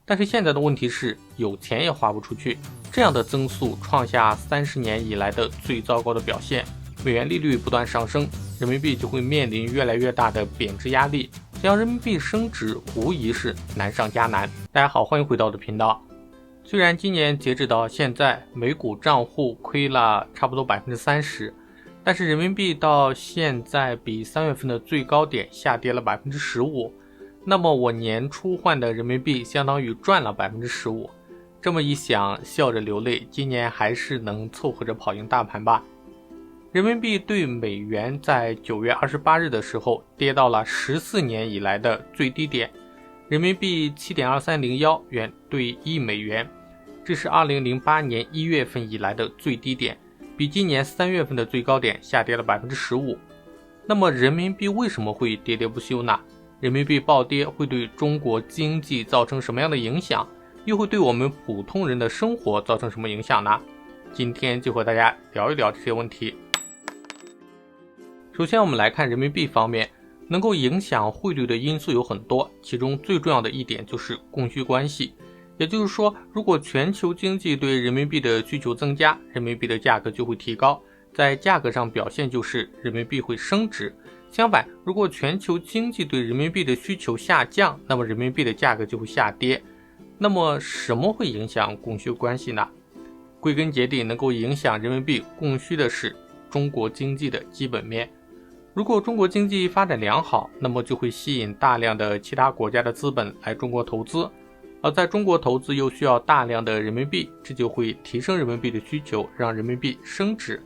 但是现在的问题是有钱也花不出去，这样的增速创下30年以来的最糟糕的表现。美元利率不断上升，人民币就会面临越来越大的贬值压力，想要人民币升值无疑是难上加难。大家好，欢迎回到我的频道。虽然今年截止到现在美股账户亏了差不多 30%， 但是人民币到现在比3月份的最高点下跌了 15%， 那么我年初换的人民币相当于赚了 15%。 这么一想，笑着流泪，今年还是能凑合着跑赢大盘吧。人民币对美元在9月28日的时候跌到了14年以来的最低点，人民币 7.2301 元对1美元，这是2008年1月份以来的最低点，比今年3月份的最高点下跌了 15%。 那么人民币为什么会喋喋不休呢？人民币暴跌会对中国经济造成什么样的影响？又会对我们普通人的生活造成什么影响呢？今天就和大家聊一聊这些问题。首先我们来看人民币方面，能够影响汇率的因素有很多，其中最重要的一点就是供需关系。也就是说，如果全球经济对人民币的需求增加，人民币的价格就会提高，在价格上表现就是人民币会升值。相反，如果全球经济对人民币的需求下降，那么人民币的价格就会下跌。那么什么会影响供需关系呢？归根结底，能够影响人民币供需的是中国经济的基本面。如果中国经济发展良好，那么就会吸引大量的其他国家的资本来中国投资，而在中国投资又需要大量的人民币，这就会提升人民币的需求，让人民币升值。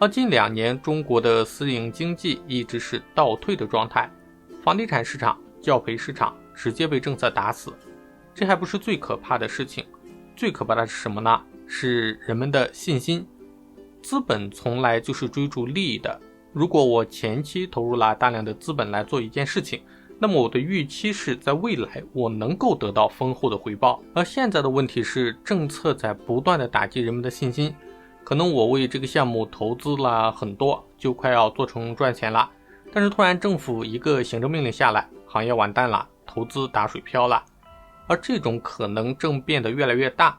而近2年中国的私营经济一直是倒退的状态，房地产市场、教培市场直接被政策打死。这还不是最可怕的事情，最可怕的是什么呢？是人们的信心。资本从来就是追逐利益的，如果我前期投入了大量的资本来做一件事情，那么我的预期是在未来我能够得到丰厚的回报。而现在的问题是，政策在不断的打击人们的信心。可能我为这个项目投资了很多，就快要做成赚钱了，但是突然政府一个行政命令下来，行业完蛋了，投资打水漂了。而这种可能正变得越来越大。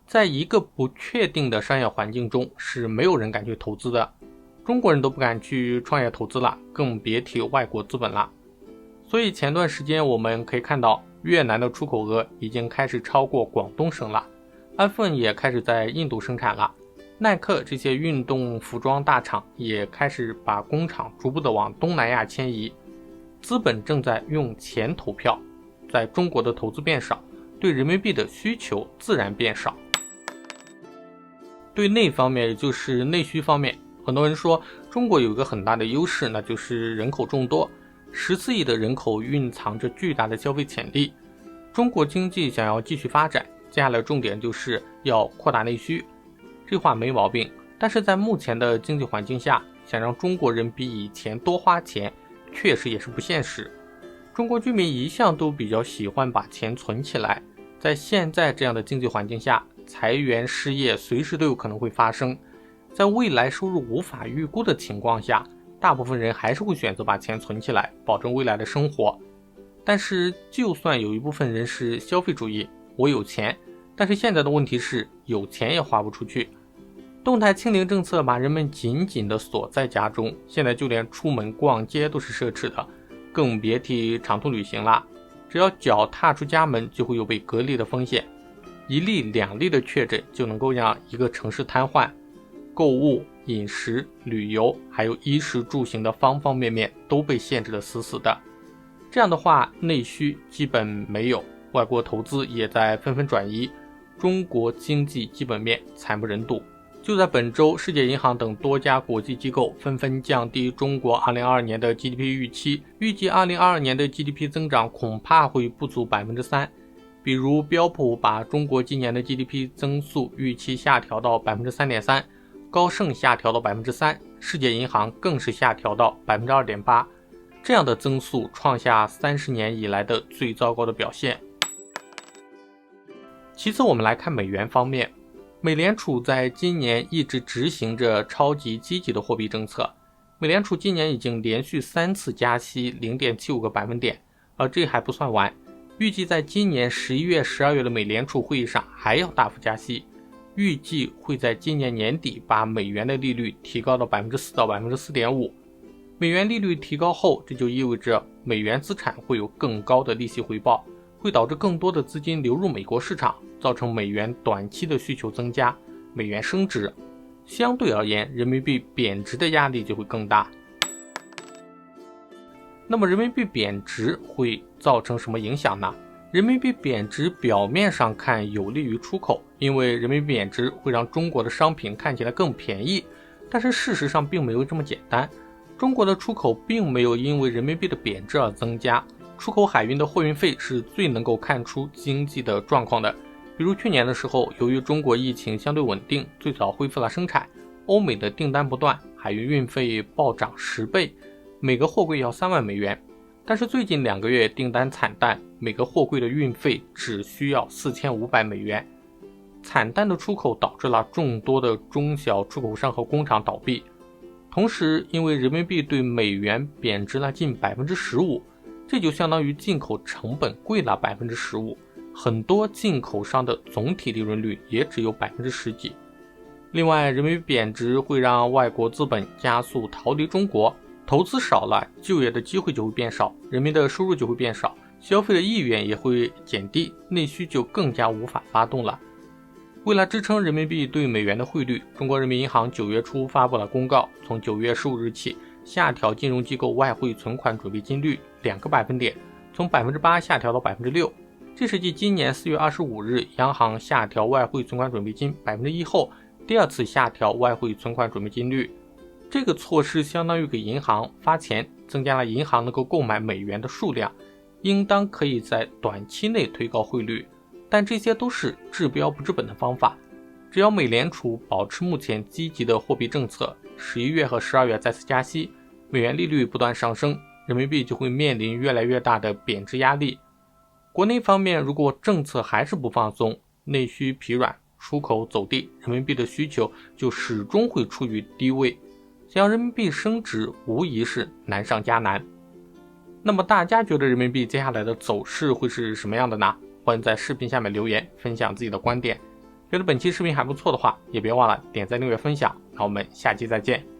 在一个不确定的商业环境中，是没有人敢去投资的。中国人都不敢去创业投资了，更别提外国资本了。所以前段时间我们可以看到，越南的出口额已经开始超过广东省了， iPhone 也开始在印度生产了，耐克这些运动服装大厂也开始把工厂逐步的往东南亚迁移。资本正在用钱投票，在中国的投资变少，对人民币的需求自然变少。对内方面，也就是内需方面，很多人说中国有一个很大的优势，那就是人口众多，14亿的人口蕴藏着巨大的消费潜力。中国经济想要继续发展，接下来重点就是要扩大内需，这话没毛病。但是在目前的经济环境下，想让中国人比以前多花钱，确实也是不现实。中国居民一向都比较喜欢把钱存起来，在现在这样的经济环境下，裁员失业随时都有可能会发生。在未来收入无法预估的情况下，大部分人还是会选择把钱存起来，保证未来的生活。但是就算有一部分人是消费主义，我有钱，但是现在的问题是有钱也花不出去。动态清零政策把人们紧紧地锁在家中，现在就连出门逛街都是奢侈的，更别提长途旅行了。只要脚踏出家门，就会有被隔离的风险。1例2例的确诊就能够让一个城市瘫痪，购物、饮食、旅游还有衣食住行的方方面面都被限制得死死的。这样的话，内需基本没有，外国投资也在纷纷转移，中国经济基本面惨不忍睹。就在本周，世界银行等多家国际机构纷纷降低中国2022年的 GDP 预期，预计2022年的 GDP 增长恐怕会不足 3%。比如标普把中国今年的 GDP 增速预期下调到 3.3%， 高盛下调到 3%， 世界银行更是下调到 2.8%。 这样的增速创下30年以来的最糟糕的表现。其次我们来看美元方面，美联储在今年一直执行着超级积极的货币政策，美联储今年已经连续3次加息 0.75个百分点，而这还不算完，预计在今年11月、12月的美联储会议上还要大幅加息，预计会在今年年底把美元的利率提高到 4% 到 4.5%。美元利率提高后，这就意味着美元资产会有更高的利息回报，会导致更多的资金流入美国市场，造成美元短期的需求增加，美元升值。相对而言，人民币贬值的压力就会更大。那么人民币贬值会造成什么影响呢？人民币贬值表面上看有利于出口，因为人民币贬值会让中国的商品看起来更便宜，但是事实上并没有这么简单。中国的出口并没有因为人民币的贬值而增加，出口海运的货运费是最能够看出经济的状况的。比如去年的时候，由于中国疫情相对稳定，最早恢复了生产，欧美的订单不断，海运运费暴涨10倍，每个货柜要3万美元。但是最近2个月订单惨淡，每个货柜的运费只需要4500美元。惨淡的出口导致了众多的中小出口商和工厂倒闭。同时，因为人民币对美元贬值了近 15%， 这就相当于进口成本贵了 15%， 很多进口商的总体利润率也只有10几。另外，人民币贬值会让外国资本加速逃离中国，投资少了，就业的机会就会变少，人民的收入就会变少，消费的意愿也会减低，内需就更加无法发动了。为了支撑人民币对美元的汇率，中国人民银行9月初发布了公告，从9月15日起下调金融机构外汇存款准备金率2个百分点，从 8% 下调到 6%。 这是继今年4月25日央行下调外汇存款准备金 1% 后第二次下调外汇存款准备金率。这个措施相当于给银行发钱，增加了银行能够购买美元的数量，应当可以在短期内推高汇率。但这些都是治标不治本的方法，只要美联储保持目前积极的货币政策，11月和12月再次加息，美元利率不断上升，人民币就会面临越来越大的贬值压力。国内方面，如果政策还是不放松，内需疲软，出口走低，人民币的需求就始终会处于低位，想要人民币升值无疑是难上加难。那么大家觉得人民币接下来的走势会是什么样的呢？欢迎在视频下面留言分享自己的观点，觉得本期视频还不错的话，也别忘了点赞、订阅、分享。那我们下期再见。